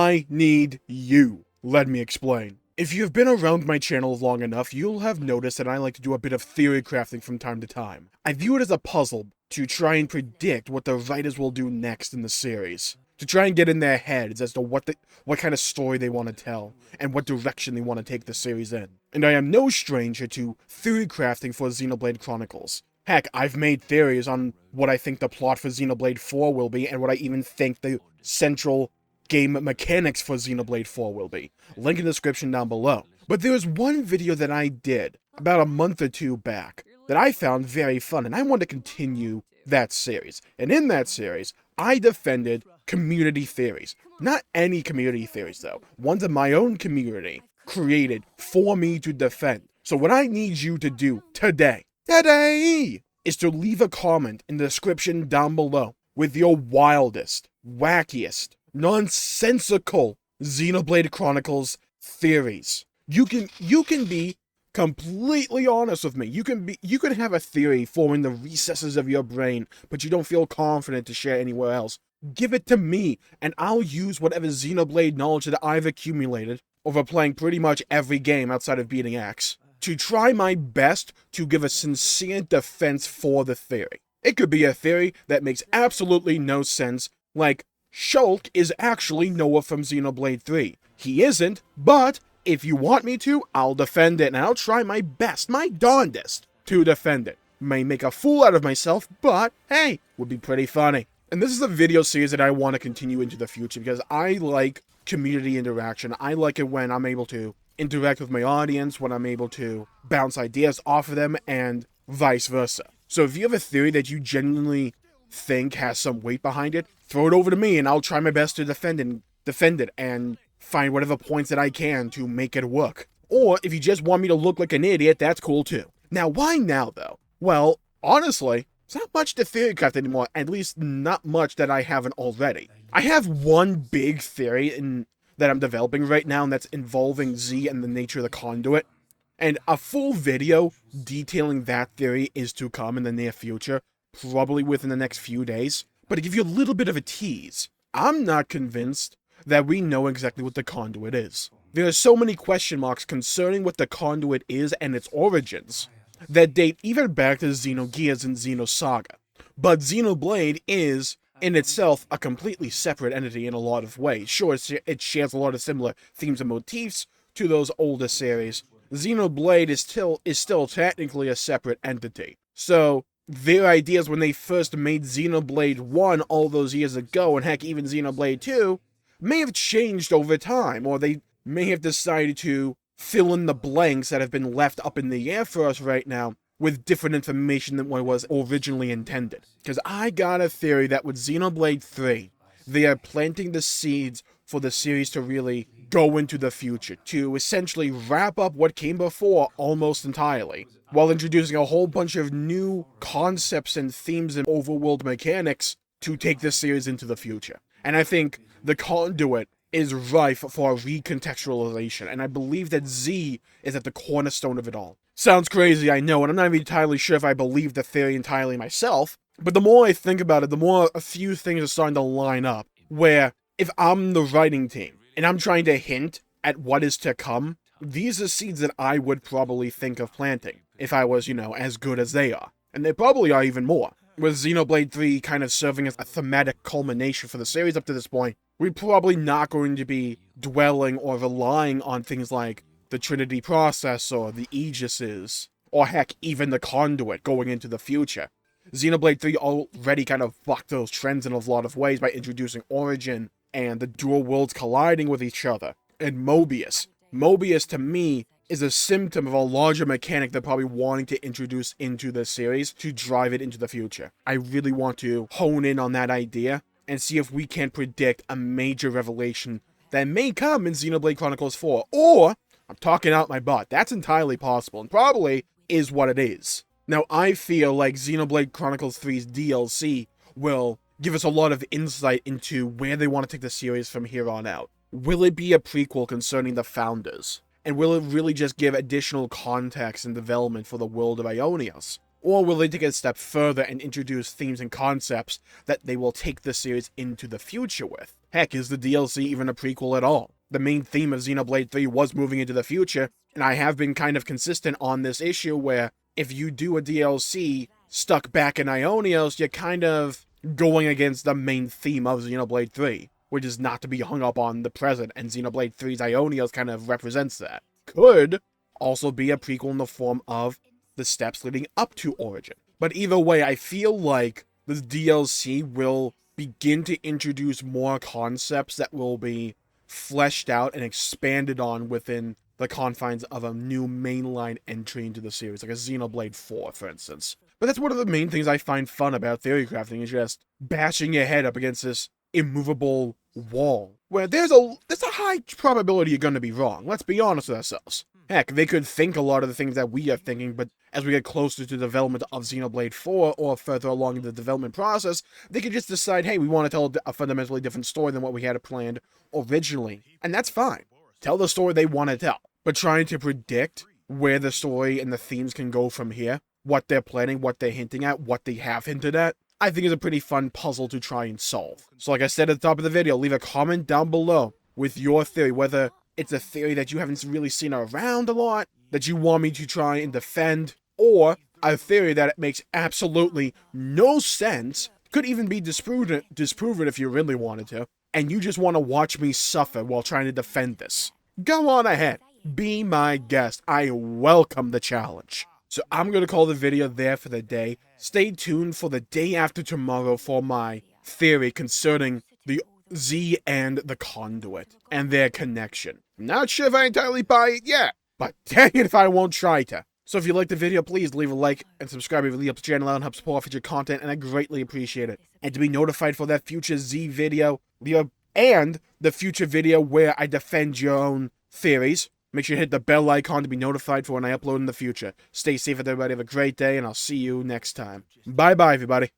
I need you. Let me explain. If you've been around my channel long enough, you'll have noticed that I like to do a bit of theory crafting from time to time. I view it as a puzzle to try and predict what the writers will do next in the series. To try and get in their heads as to what kind of story they want to tell, and what direction they want to take the series in. And I am no stranger to theory crafting for Xenoblade Chronicles. Heck, I've made theories on what I think the plot for Xenoblade 4 will be, and what I even think the central game mechanics for Xenoblade 4 will be. Link in the description down below. But there was one video that I did about a month or two back that I found very fun, and I want to continue that series. And in that series, I defended community theories. Not any community theories, though. Ones that my own community created for me to defend. So what I need you to do today, is to leave a comment in the description down below with your wildest, wackiest, nonsensical Xenoblade Chronicles theories. You can be completely honest with me. You can have a theory forming the recesses of your brain, but you don't feel confident to share anywhere else. Give it to me, and I'll use whatever Xenoblade knowledge that I've accumulated over playing pretty much every game outside of beating X to try my best to give a sincere defense for the theory. It could be a theory that makes absolutely no sense, like Shulk is actually Noah from Xenoblade 3. He isn't, but if you want me to, I'll defend it, and I'll try my best, my darndest, to defend it. May make a fool out of myself, but hey, would be pretty funny. And this is a video series that I want to continue into the future because I like community interaction. I like it when I'm able to interact with my audience, when I'm able to bounce ideas off of them, and vice versa. So if you have a theory that you genuinely think has some weight behind it, throw it over to me and I'll try my best to defend it and find whatever points that I can to make it work. Or if you just want me to look like an idiot, that's cool too. Now, why now though? Well, honestly, there's not much to theory craft anymore, at least not much that I haven't already. I have one big theory that I'm developing right now, and that's involving Z and the nature of the Conduit. And a full video detailing that theory is to come in the near future, probably within the next few days. But to give you a little bit of a tease, I'm not convinced that we know exactly what the Conduit is. There are so many question marks concerning what the Conduit is and its origins that date even back to Xenogears and Xenosaga. But Xenoblade is, in itself, a completely separate entity in a lot of ways. Sure, it shares a lot of similar themes and motifs to those older series. Xenoblade is still technically a separate entity. So their ideas when they first made Xenoblade 1 all those years ago, and heck, even Xenoblade 2, may have changed over time, or they may have decided to fill in the blanks that have been left up in the air for us right now with different information than what was originally intended. Because I got a theory that with Xenoblade 3, they are planting the seeds for the series to really go into the future, to essentially wrap up what came before almost entirely, while introducing a whole bunch of new concepts and themes and overworld mechanics to take this series into the future. And I think the Conduit is rife for recontextualization, and I believe that Z is at the cornerstone of it all. Sounds crazy, I know, and I'm not even entirely sure if I believe the theory entirely myself, but the more I think about it, the more a few things are starting to line up, where if I'm the writing team, and I'm trying to hint at what is to come, these are seeds that I would probably think of planting, if I was, as good as they are. And they probably are even more. With Xenoblade 3 kind of serving as a thematic culmination for the series up to this point, we're probably not going to be dwelling or relying on things like the Trinity process or the Aegises, or heck, even the Conduit going into the future. Xenoblade 3 already kind of bucked those trends in a lot of ways by introducing Origin and the dual worlds colliding with each other. And Mobius. Mobius, to me, is a symptom of a larger mechanic they're probably wanting to introduce into the series to drive it into the future. I really want to hone in on that idea and see if we can predict a major revelation that may come in Xenoblade Chronicles 4. Or, I'm talking out my butt, that's entirely possible, and probably is what it is. Now, I feel like Xenoblade Chronicles 3's DLC will give us a lot of insight into where they want to take the series from here on out. Will it be a prequel concerning the founders? And will it really just give additional context and development for the world of Ionios? Or will they take it a step further and introduce themes and concepts that they will take the series into the future with? Heck, is the DLC even a prequel at all? The main theme of Xenoblade 3 was moving into the future, and I have been kind of consistent on this issue where if you do a DLC stuck back in Ionios, you're kind of going against the main theme of Xenoblade 3, which is not to be hung up on the present, and Xenoblade 3's Ionios kind of represents that. Could also be a prequel in the form of the steps leading up to Origin. But either way, I feel like this DLC will begin to introduce more concepts that will be fleshed out and expanded on within the confines of a new mainline entry into the series, like a Xenoblade 4, for instance. But that's one of the main things I find fun about theory crafting, is just bashing your head up against this immovable wall, where there's a high probability you're going to be wrong. Let's be honest with ourselves. Heck, they could think a lot of the things that we are thinking, but as we get closer to the development of Xenoblade 4, or further along in the development process, they could just decide, hey, we want to tell a fundamentally different story than what we had planned originally. And that's fine. Tell the story they want to tell. But trying to predict where the story and the themes can go from here, what they're planning, what they're hinting at, what they have hinted at, I think is a pretty fun puzzle to try and solve. So like I said at the top of the video, leave a comment down below with your theory, whether it's a theory that you haven't really seen around a lot, that you want me to try and defend, or a theory that it makes absolutely no sense, could even be disproven if you really wanted to, and you just want to watch me suffer while trying to defend this. Go on ahead. Be my guest. I welcome the challenge. So I'm going to call the video there for the day. Stay tuned for the day after tomorrow for my theory concerning the Z and the Conduit and their connection. Not sure if I entirely buy it yet, but dang it if I won't try to. So if you liked the video, please leave a like and subscribe. It really helps the channel out and helps support future content, and I greatly appreciate it. And to be notified for that future Z video, and the future video where I defend your own theories, make sure you hit the bell icon to be notified for when I upload in the future. Stay safe, everybody. Have a great day, and I'll see you next time. Bye-bye, everybody.